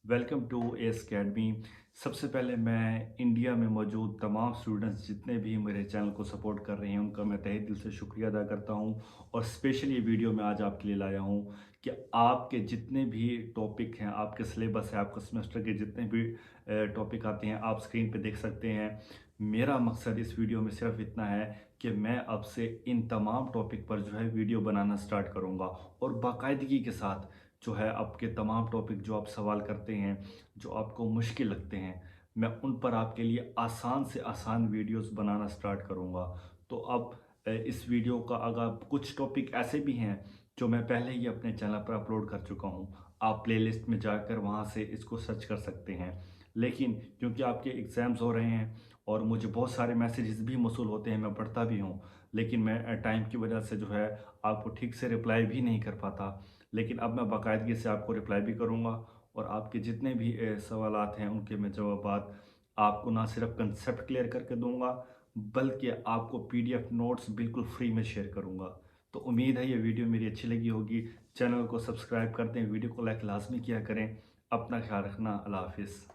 Welcome to S academy. सबसे पहले मैं इंडिया में मौजूद तमाम स्टूडेंट्स जितने भी मेरे चैनल को सपोर्ट कर रहे हैं उनका मैं तहे दिल से शुक्रिया अदा करता हूं। और स्पेशली ये वीडियो मैं आज आपके लिए लाया हूं कि आपके जितने भी टॉपिक हैं, आपके सिलेबस है, आपके सेमेस्टर के जितने भी टॉपिक आते हैं आप स्क्रीन पे देख सकते हैं। मेरा मकसद इस वीडियो में सिर्फ इतना है कि मैं अब से इन तमाम टॉपिक पर जो है वीडियो बनाना स्टार्ट करूँगा और बाकायदगी के साथ जो है आपके तमाम टॉपिक जो आप सवाल करते हैं, जो आपको मुश्किल लगते हैं, मैं उन पर आपके लिए आसान से आसान वीडियोस बनाना स्टार्ट करूँगा। तो अब इस वीडियो का अगर कुछ टॉपिक ऐसे भी हैं जो मैं पहले ही अपने चैनल पर अपलोड कर चुका हूँ, आप प्लेलिस्ट में जाकर वहाँ से इसको सर्च कर सकते हैं। लेकिन क्योंकि आपके एग्ज़ाम्स हो रहे हैं और मुझे बहुत सारे मैसेजेस भी मौसूल होते हैं, मैं पढ़ता भी हूँ, लेकिन मैं टाइम की वजह से जो है आपको ठीक से रिप्लाई भी नहीं कर पाता। लेकिन अब मैं बाकायदगी से आपको रिप्लाई भी करूँगा और आपके जितने भी सवालात हैं उनके मैं जवाबात आपको ना सिर्फ कंसेप्ट क्लियर करके दूंगा, बल्कि आपको पीडीएफ नोट्स बिल्कुल फ्री में शेयर करूँगा। तो उम्मीद है ये वीडियो मेरी अच्छी लगी होगी। चैनल को सब्सक्राइब कर दें, वीडियो को लाइक लाजमी किया करें। अपना ख्याल रखना। अल्लाह हाफिज़।